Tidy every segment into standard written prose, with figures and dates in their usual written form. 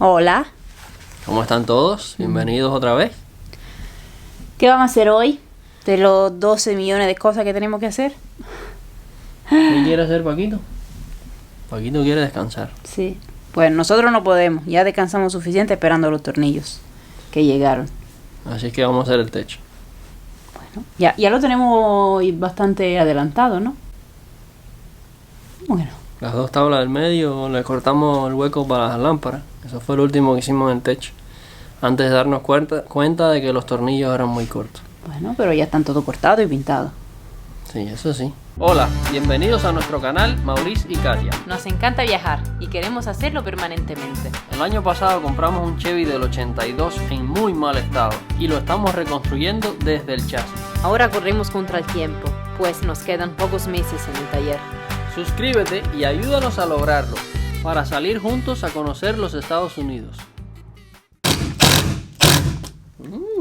Hola. ¿Cómo están todos? Bienvenidos otra vez. ¿Qué vamos a hacer hoy? De los 12 millones de cosas que tenemos que hacer. ¿Qué quiere hacer Paquito? Paquito quiere descansar. Sí. Pues nosotros no podemos. Ya descansamos suficiente esperando los tornillos que llegaron. Así es que vamos a hacer el techo. Bueno, ya lo tenemos bastante adelantado, ¿no? Bueno. Las dos tablas del medio le cortamos el hueco para las lámparas. Eso fue lo último que hicimos en el techo. Antes de darnos cuenta de que los tornillos eran muy cortos. Bueno, pero ya están todo cortado y pintado. Sí, eso sí. Hola, bienvenidos a nuestro canal Maurice y Katia. Nos encanta viajar y queremos hacerlo permanentemente. El año pasado compramos un Chevy del 82 en muy mal estado y lo estamos reconstruyendo desde el chasis. Ahora corremos contra el tiempo, pues nos quedan pocos meses en el taller. Suscríbete y ayúdanos a lograrlo, para salir juntos a conocer los Estados Unidos.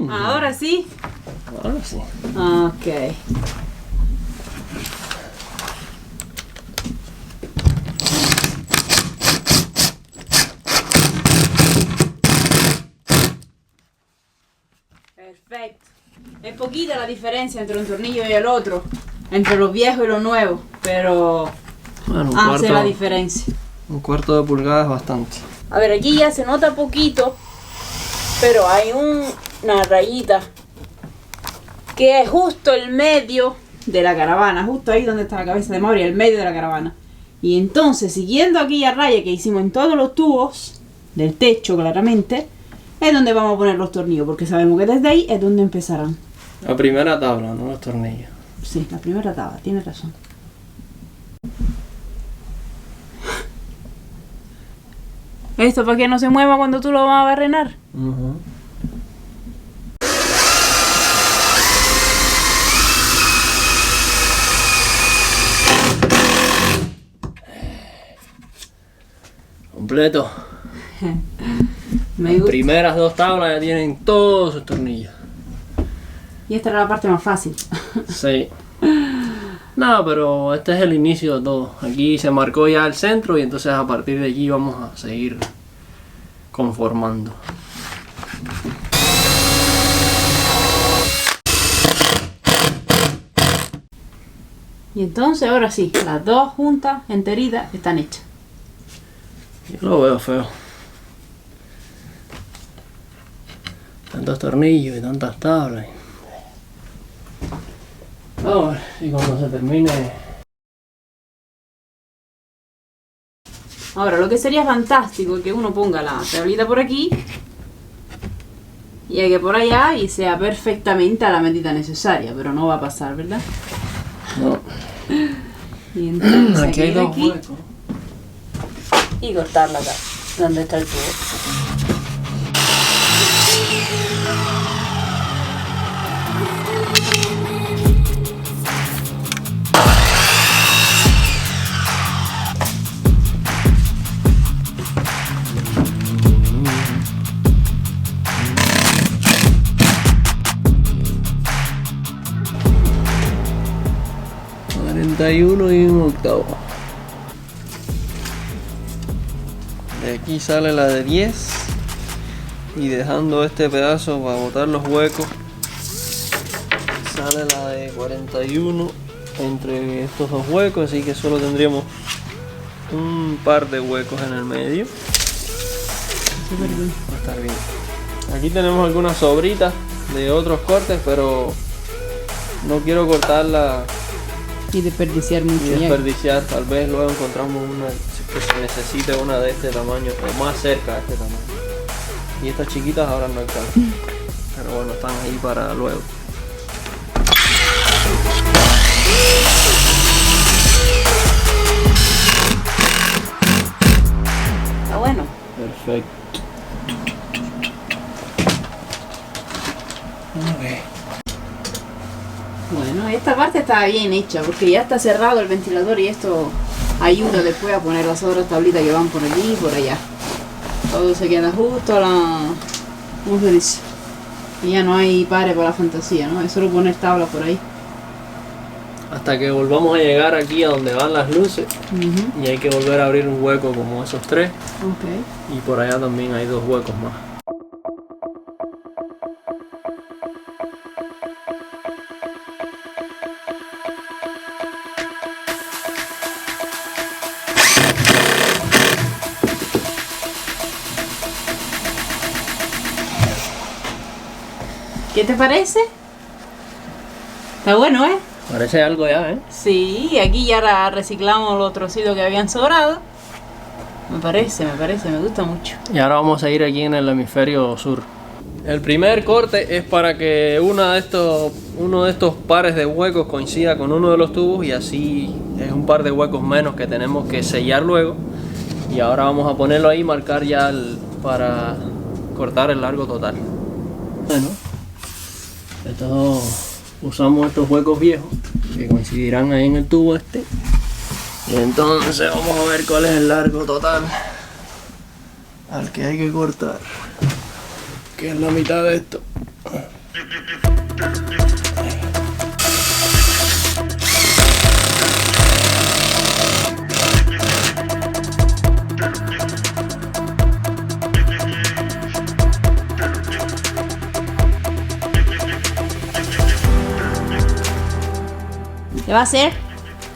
Ahora sí. Ahora sí. Ok. Perfecto. Es poquita la diferencia entre un tornillo y el otro, entre los viejos y los nuevos, pero Bueno, hace la diferencia. Un cuarto de pulgada es bastante. A ver, aquí ya se nota poquito, pero hay una rayita que es justo el medio de la caravana, justo ahí donde está la cabeza de Mauri, el medio de la caravana. Y entonces, siguiendo aquella raya que hicimos en todos los tubos del techo, claramente, es donde vamos a poner los tornillos, porque sabemos que desde ahí es donde empezarán. La primera tabla, no los tornillos. Sí, la primera tabla, tienes razón. Esto para que no se mueva cuando tú lo vas a barrenar. Completo. Me Las gusta. primeras dos tablas ya tienen todos sus tornillos. Y esta era la parte más fácil. Sí. No, pero este es el inicio de todo. Aquí se marcó ya el centro y entonces a partir de allí vamos a seguir conformando. Y entonces ahora sí, las dos juntas, enteritas, están hechas. Yo lo veo feo. Tantos tornillos y tantas tablas. Vamos a ver, y cuando se termine. Ahora, lo que sería fantástico es que uno ponga la tablita por aquí y que por allá y sea perfectamente a la medida necesaria, pero no va a pasar, ¿verdad? No. Y entonces Aquí hay dos aquí huecos. y cortarla acá, donde está el tubo. Y un octavo. De aquí sale la de 10 y dejando este pedazo para botar los huecos sale la de 41 entre estos dos huecos, así que solo tendríamos un par de huecos en el medio. Va a estar bien. Aquí tenemos algunas sobritas de otros cortes, pero no quiero cortarla Y desperdiciar mucho. y desperdiciar. Tal vez luego encontramos una que se necesite una de este tamaño o más cerca de este tamaño, y estas chiquitas ahora no alcanzan, pero bueno, están ahí para luego. Está bueno. Perfecto. Bueno, esta parte está bien hecha porque ya está cerrado el ventilador y esto ayuda después a poner las otras tablitas que van por allí y por allá. Todo se queda justo a la... ¿cómo se dice? Y ya no hay pares para la fantasía, ¿no? Es solo poner tablas por ahí. hasta que volvamos a llegar aquí a donde van las luces. Ujú. Y hay que volver a abrir un hueco como esos 3. Ok. Y por allá también hay 2 huecos más. ¿Qué te parece? Está bueno, ¿eh? Parece algo ya, ¿eh? Sí, aquí ya reciclamos los trocitos que habían sobrado. Me gusta mucho. Y ahora vamos a ir aquí en el hemisferio sur. El primer corte es para que uno de estos pares de huecos coincida con uno de los tubos y así es un par de huecos menos que tenemos que sellar luego. Y ahora vamos a ponerlo ahí y marcar ya para cortar el largo total. Bueno, usamos estos huecos viejos que coincidirán ahí en el tubo este. Y entonces vamos a ver cuál es el largo total al que hay que cortar, que es la mitad de esto. ¿Qué va a hacer?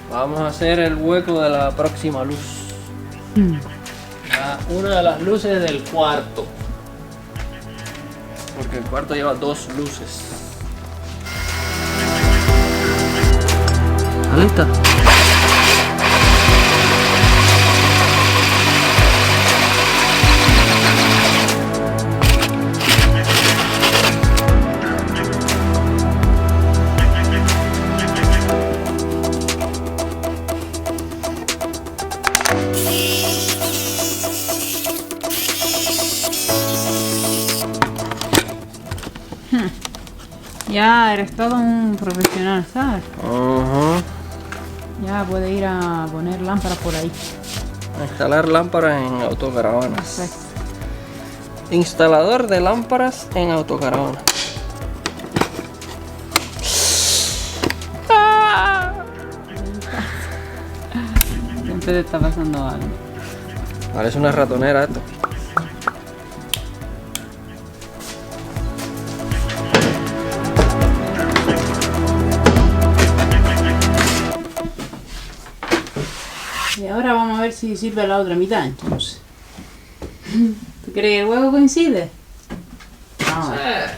Vamos a hacer el hueco de la próxima luz. Una de las luces del cuarto. Porque el cuarto lleva 2 luces. ¿Está lista? Ya eres todo un profesional, ¿sabes? Ajá. Ya puede ir a poner lámparas por ahí. A instalar lámparas en autocaravanas. Perfecto. Instalador de lámparas en autocaravana. Siempre te está pasando algo. Parece una ratonera esto. Y ahora vamos a ver si sirve la otra mitad, entonces. ¿Tú crees que el huevo coincide? Vamos a ver.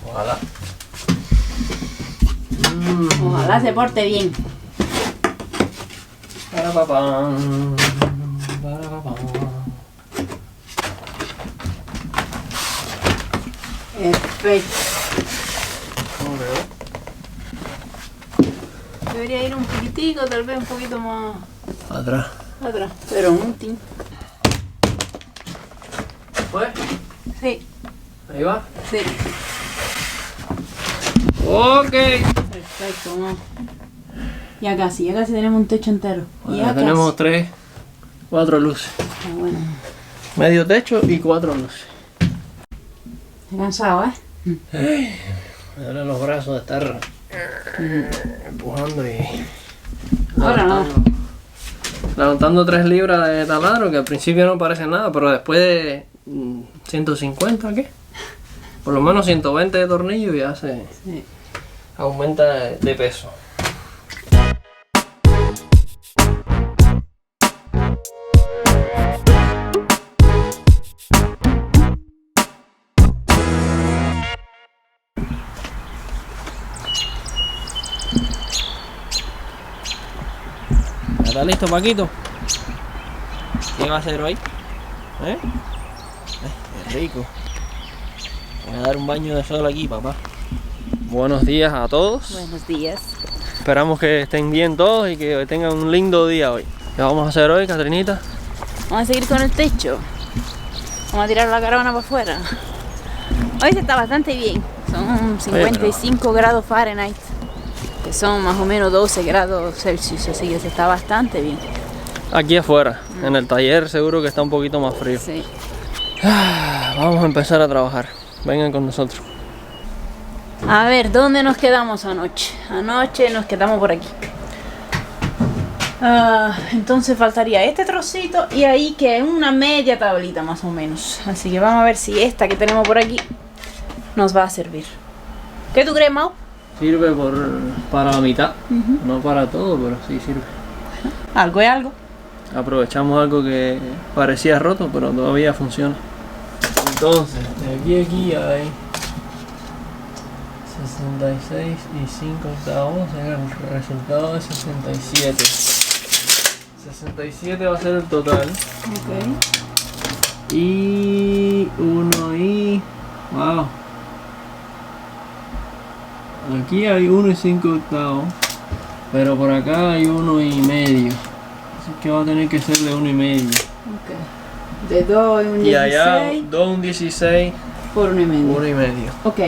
Ojalá. Ojalá se porte bien. Para papá. Para papá. Perfecto. Debería ir un poquitico, tal vez un poquito más Atrás. atrás, pero un tin. ¿Fue? Sí, Ahí va. sí. Ok. Perfecto, vamos. Ya casi tenemos un techo entero. Ya tenemos 4 luces. Está bueno. Medio techo y 4 luces. Estoy cansado, ¿eh? Me duelen los brazos de estar empujando y Ahora no. levantando 3 libras de taladro, que al principio no parece nada, pero después de 150, ¿qué? Por lo menos 120 de tornillo ya se Sí. aumenta de peso. ¿Está listo, Paquito? ¿Qué va a hacer hoy? ¿Eh? Qué rico. Voy a dar un baño de sol aquí, papá. Buenos días a todos. Buenos días. Esperamos que estén bien todos y que tengan un lindo día hoy. ¿Qué vamos a hacer hoy, Catrinita? Vamos a seguir con el techo. Vamos a tirar la caravana para afuera. Hoy se está bastante bien. Son 55 grados Fahrenheit, que son más o menos 12 grados Celsius, así que se está bastante bien. Aquí afuera, en el taller seguro que está un poquito más frío. Sí. Vamos a empezar a trabajar. Vengan con nosotros. A ver, ¿dónde nos quedamos anoche? Anoche nos quedamos por aquí. Entonces faltaría este trocito y ahí que es una media tablita más o menos. Así que vamos a ver si esta que tenemos por aquí nos va a servir. ¿Qué tú crees, Mau? Sirve para la mitad, no para todo, pero sí sirve. Algo es algo. Aprovechamos algo que parecía roto, pero todavía funciona. Entonces, de aquí a aquí hay 66 y 5 octavos, es el resultado de 67. 67 va a ser el total. Ok. Y uno y... wow. Aquí hay 1 y 5 octavos, pero por acá hay 1 y medio. Así que va a tener que ser de 1 y medio. Ok. De 2 y un 16. Y allá 2 un 16 por 1 y medio. 1 y medio. Ok.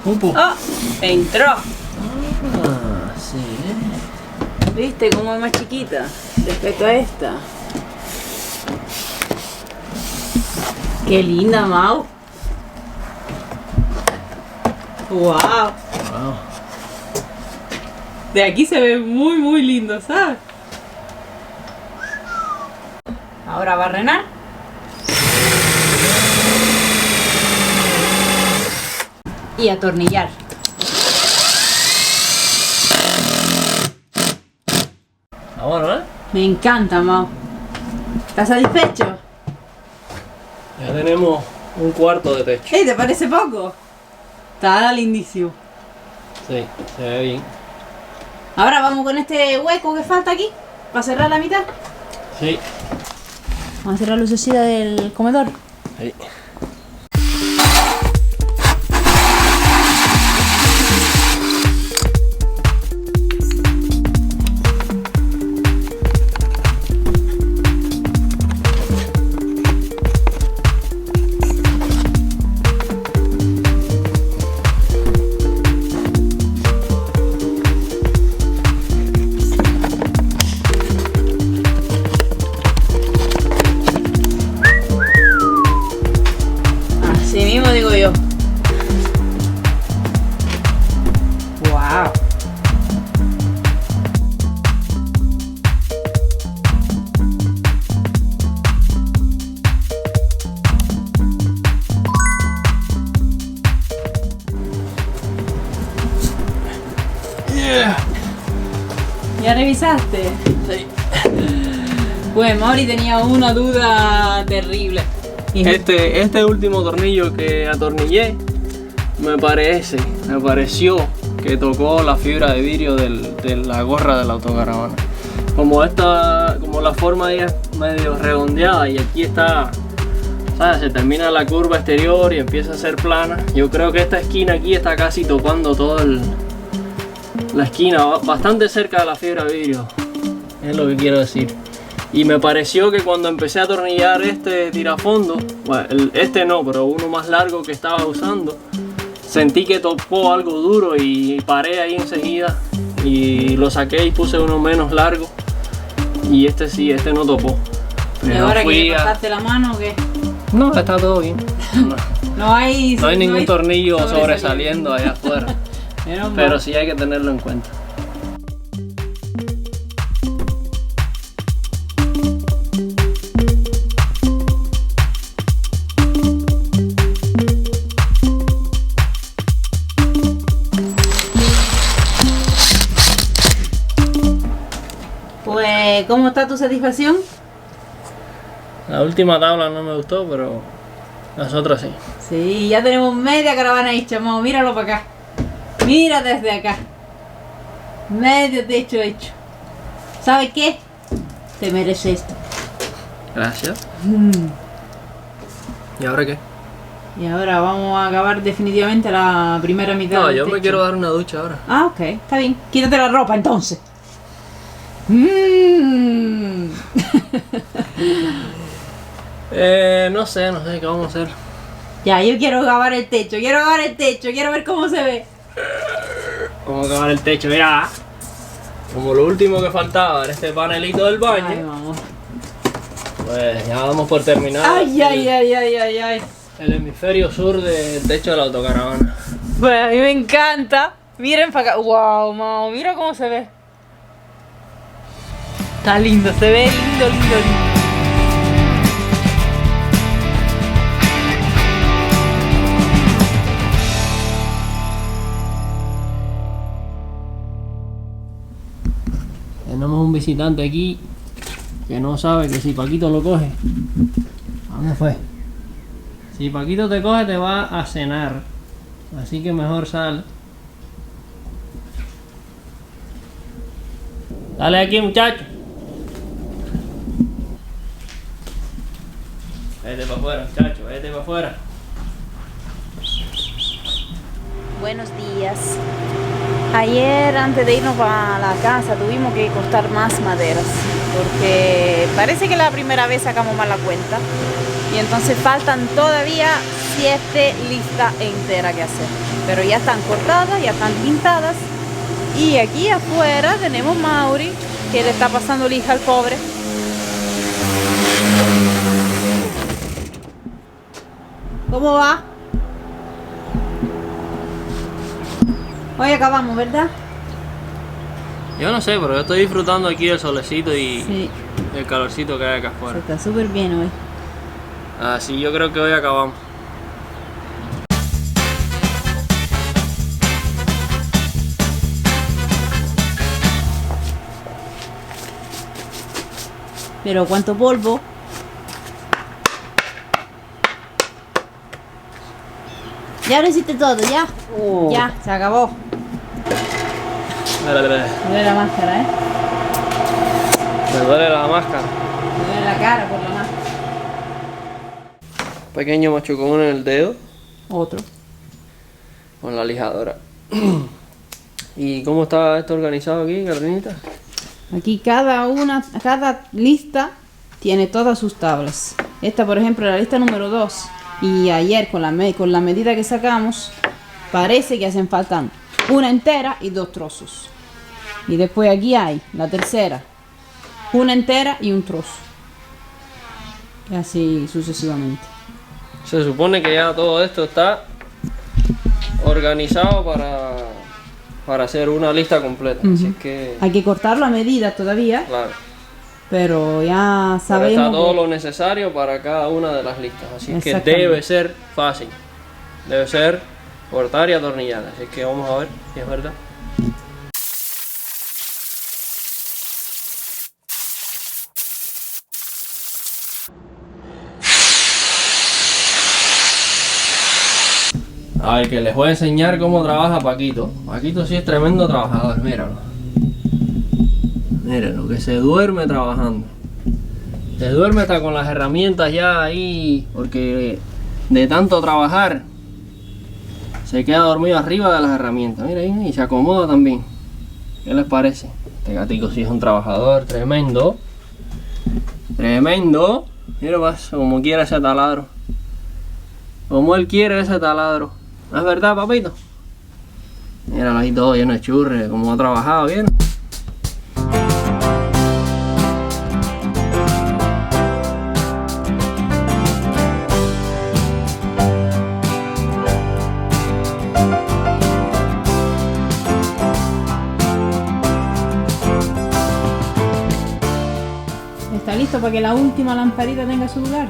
Pupu. ¡Oh! Entró. Ah, sí. ¿Viste cómo es más chiquita respecto a esta? ¡Qué linda, Mau! ¡Wow! Wow. De aquí se ve muy lindo, ¿sabes? Ahora va a renar. Y atornillar. Ah, bueno, ¿eh? Me encanta, Mau. ¿Estás satisfecho? Ya tenemos un cuarto de techo. ¿Te parece poco? Está lindísimo. Sí, se ve bien. Ahora vamos con este hueco que falta aquí. Para cerrar la mitad. Sí. Vamos a hacer la lucecita del comedor. Sí. Así mismo digo yo. Wow. Yeah. ¿Ya revisaste? Sí. Pues Mauri tenía una duda terrible. Y Este último tornillo que atornillé me pareció que tocó la fibra de vidrio de la gorra de la autocaravana. Como la forma de ella es medio redondeada y aquí está, ¿sabes? Se termina la curva exterior y empieza a ser plana. Yo creo que esta esquina aquí está casi tocando toda la esquina, bastante cerca de la fibra de vidrio, es lo que quiero decir. Y me pareció que cuando empecé a atornillar este tirafondo, bueno, este no, pero uno más largo que estaba usando, sentí que tocó algo duro y paré ahí enseguida y lo saqué y puse uno menos largo y este sí, este no topó. ¿Y ahora que le pasaste la mano o qué? No, está todo bien. No hay ningún tornillo sobresaliendo allá afuera, pero sí hay que tenerlo en cuenta. Pues, ¿cómo está tu satisfacción? La última tabla no me gustó, pero las otras sí. Sí, ya tenemos media caravana hecha, Mau. Míralo para acá. Mira desde acá. Medio techo hecho. ¿Sabes qué? Te mereces esto. Gracias. ¿Y ahora qué? Y ahora vamos a acabar definitivamente la primera mitad No, del yo me techo. quiero dar una ducha ahora. Ah, ok, está bien. Quítate la ropa entonces. No sé qué vamos a hacer. Ya, yo quiero acabar el techo, quiero ver cómo se ve. Vamos a acabar el techo, mira. Como lo último que faltaba era este panelito del baño. Ay, vamos. Pues ya vamos por terminar. Ay, ay, ay, ay, ay, ay. El hemisferio sur del techo de la autocaravana. Pues a mí me encanta. Miren para acá. Wow, Mao, mira cómo se ve. Está lindo, se ve lindo, lindo, lindo. Tenemos un visitante aquí que no sabe que si Paquito lo coge. ¿A dónde fue? Si Paquito te coge te va a cenar. Así que mejor sal. Dale aquí, muchacho. Vete para afuera, muchacho, vete para afuera. Buenos días. Ayer, antes de irnos a la casa, tuvimos que cortar más maderas porque parece que la primera vez sacamos mal la cuenta y entonces faltan todavía 7 listas enteras que hacer, pero ya están cortadas, ya están pintadas. Y aquí afuera tenemos Mauri, que le está pasando lija al pobre. ¿Cómo va? Hoy acabamos, ¿verdad? Yo no sé, pero yo estoy disfrutando aquí del solecito y Sí, el calorcito que hay acá se afuera. está súper bien hoy. Así yo creo que hoy acabamos. Pero ¿cuánto polvo? Ya lo hiciste todo, ya. Ya, se acabó. Me Me duele la máscara, ¿eh? duele la máscara. Me duele la cara por la máscara. Pequeño machucón en el dedo Otro. con la lijadora. ¿Y cómo está esto organizado aquí, Carlinita? Aquí cada lista tiene todas sus tablas. Esta, por ejemplo, la lista número 2. Y ayer con la medida que sacamos, parece que hacen falta una entera y 2 trozos. Y después aquí hay la tercera, una entera y un trozo. Y así sucesivamente. Se supone que ya todo esto está organizado para hacer una lista completa. Así es que, Hay que cortarlo a medida todavía, claro. pero ya Pero sabemos está todo que- lo necesario para cada una de las listas. Así que Exactamente. debe ser fácil. Debe ser cortar y atornillar. Así que vamos a ver si es verdad. A ver, que les voy a enseñar cómo trabaja Paquito. Paquito sí es tremendo trabajador, míralo. Míralo, que se duerme trabajando. Se duerme hasta con las herramientas ya ahí, porque de tanto trabajar se queda dormido arriba de las herramientas. Mira ahí, y se acomoda también. ¿Qué les parece? Este gatico sí es un trabajador tremendo. Tremendo. Mira más, como quiere ese taladro. Como él quiere ese taladro. ¿No es verdad, papito? Míralo ahí todo lleno de churre, como ha trabajado, ¿bien? está listo para que la última lamparita tenga su lugar.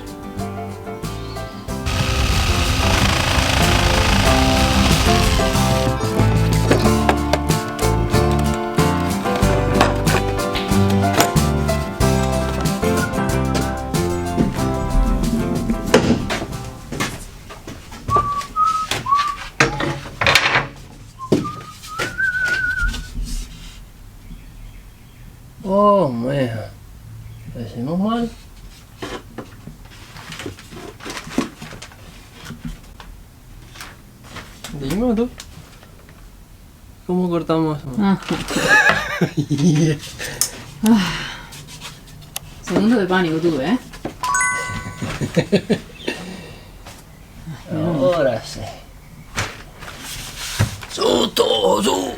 Oh, man. Lo hicimos mal. Dime tú. ¿Cómo cortamos eso? Segundo de pánico tuve, ¿eh? Ahora sí. ¡Susto!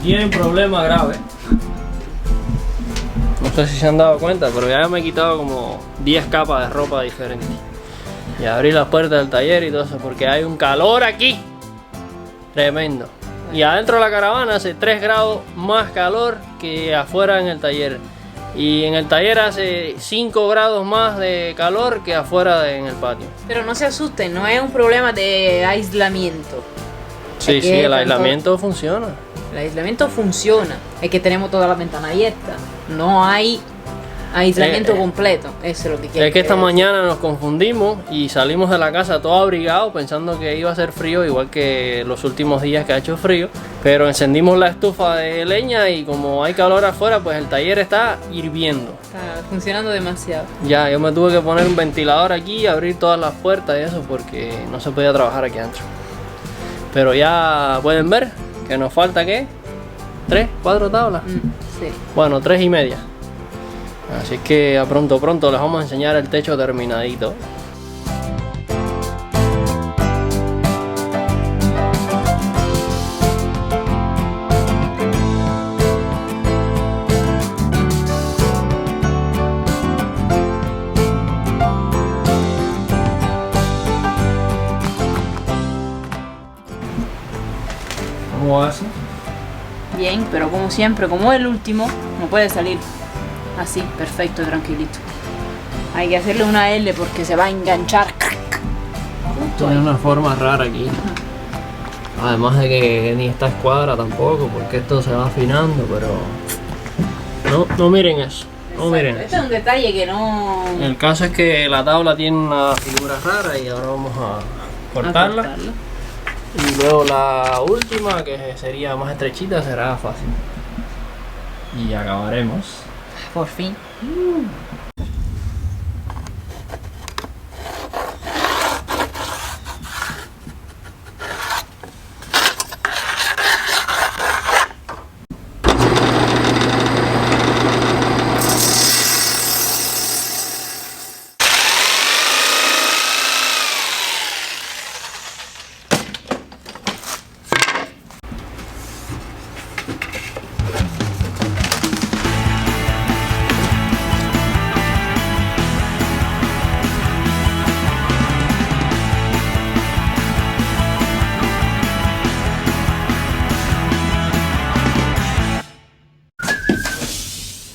aquí hay un problema grave. No sé si se han dado cuenta, pero ya me he quitado como 10 capas de ropa diferentes. Y abrí las puertas del taller y todo eso, porque hay un calor aquí tremendo. Y adentro de la caravana hace 3 grados más calor que afuera en el taller. Y en el taller hace 5 grados más de calor que afuera en el patio. Pero no se asusten, no es un problema de aislamiento. Sí, sí, el aislamiento funciona. El aislamiento funciona. Es que tenemos todas las ventanas abiertas. No hay aislamiento completo. Eso es lo que quiero. Es que esta mañana nos confundimos y salimos de la casa todo abrigados pensando que iba a hacer frío, igual que los últimos días que ha hecho frío. Pero encendimos la estufa de leña y como hay calor afuera, pues el taller está hirviendo. Está funcionando demasiado. Ya, yo me tuve que poner un ventilador aquí, abrir todas las puertas y eso porque no se podía trabajar aquí adentro. Pero ya pueden ver que nos falta, ¿qué? 3, 4 tablas. Sí. Bueno, 3 y media. Así que a pronto les vamos a enseñar el techo terminadito. ¿Cómo va eso? Bien, pero como siempre, como el último, no puede salir así, perfecto, tranquilito. Hay que hacerle una L porque se va a enganchar. Tiene una forma rara aquí. Además de que ni esta escuadra tampoco, porque esto se va afinando, pero no miren eso. No miren Este eso. es un detalle que no... El caso es que la tabla tiene una figura rara y ahora vamos a cortarla. Y luego la última, que sería más estrechita, será fácil. Y acabaremos. Por fin.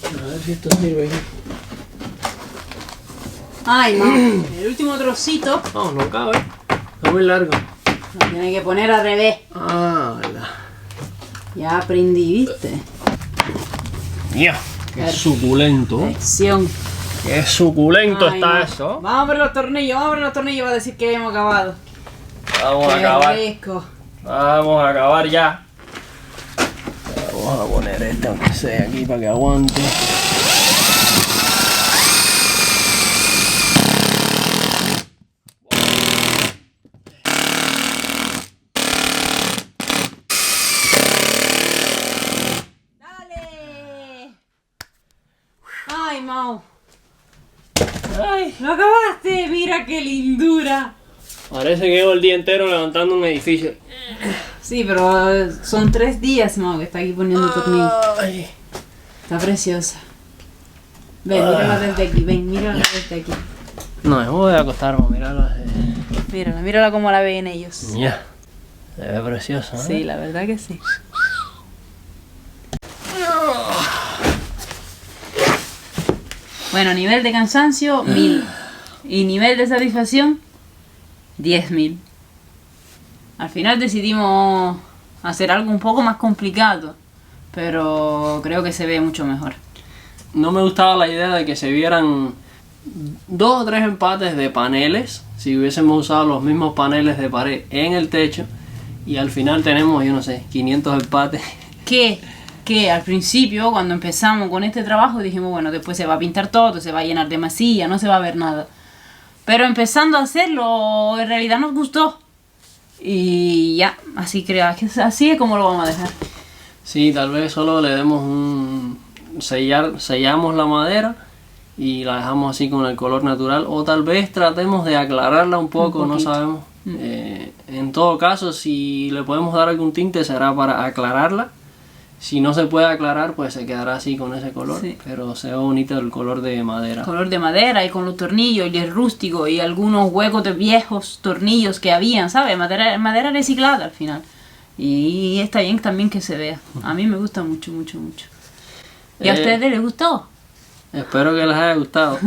A ver si esto sirve. Ay, no. El último trocito No cabe. Es muy largo. lo tiene que poner al revés. Ah, verdad. Ya aprendí, ¿viste? Mira, qué suculento. Perfección. Qué suculento Ay, está no. eso. Vamos a ver los tornillos, va a decir que hemos acabado. Vamos a Qué acabar. rico. Vamos a acabar ya. Vamos a poner este aunque sea aquí para que aguante. ¡Dale! ¡Ay, Mau! Ay, ¡Lo acabaste! ¡Mira qué lindura! parece que llevo el día entero levantando un edificio. Sí, pero son 3 días, Mau, que está aquí poniendo tornillos. Ay. Está preciosa. Ven, mírala desde aquí, ven, mírala desde aquí. No, yo me voy a acostar, vamos a mirarlo. Mírala como la ven ellos. Ya. Se ve precioso, ¿eh? Sí, la verdad que sí. Bueno, nivel de cansancio, 1000. Y nivel de satisfacción, 10.000. Al final decidimos hacer algo un poco más complicado, pero creo que se ve mucho mejor. No me gustaba la idea de que se vieran 2 o 3 empates de paneles, si hubiésemos usado los mismos paneles de pared en el techo, y al final tenemos, yo no sé, 500 empates. Que al principio, cuando empezamos con este trabajo, dijimos, bueno, después se va a pintar todo, se va a llenar de masilla, no se va a ver nada. Pero empezando a hacerlo, en realidad nos gustó. Y ya, así es como lo vamos a dejar. Sí, tal vez solo le demos un... sellamos la madera y la dejamos así con el color natural, o tal vez tratemos de aclararla un poco, no sabemos. En todo caso, si le podemos dar algún tinte será para aclararla. Si no se puede aclarar, pues se quedará así con ese color. Sí. Pero se ve bonito el color de madera. Color de madera y con los tornillos y el rústico y algunos huecos de viejos tornillos que habían, ¿sabes? Madera reciclada al final. Y está bien también que se vea. A mí me gusta mucho, mucho, mucho. ¿Y a ustedes les gustó? Espero que les haya gustado.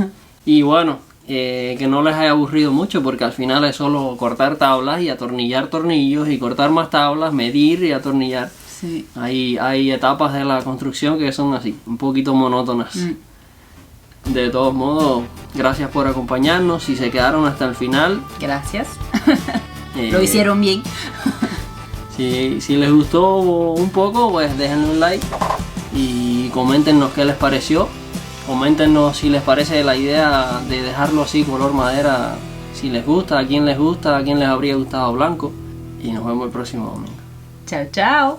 Y bueno, que no les haya aburrido mucho, porque al final es solo cortar tablas y atornillar tornillos y cortar más tablas, medir y atornillar. Sí. Hay etapas de la construcción que son así, un poquito monótonas. De todos modos, gracias por acompañarnos. Si se quedaron hasta el final, Gracias. Lo hicieron bien. si les gustó un poco, pues déjenle un like y coméntenos qué les pareció. Coméntenos si les parece la idea de dejarlo así color madera, si les gusta, a quién les habría gustado blanco. Y nos vemos el próximo domingo. Chao, chao.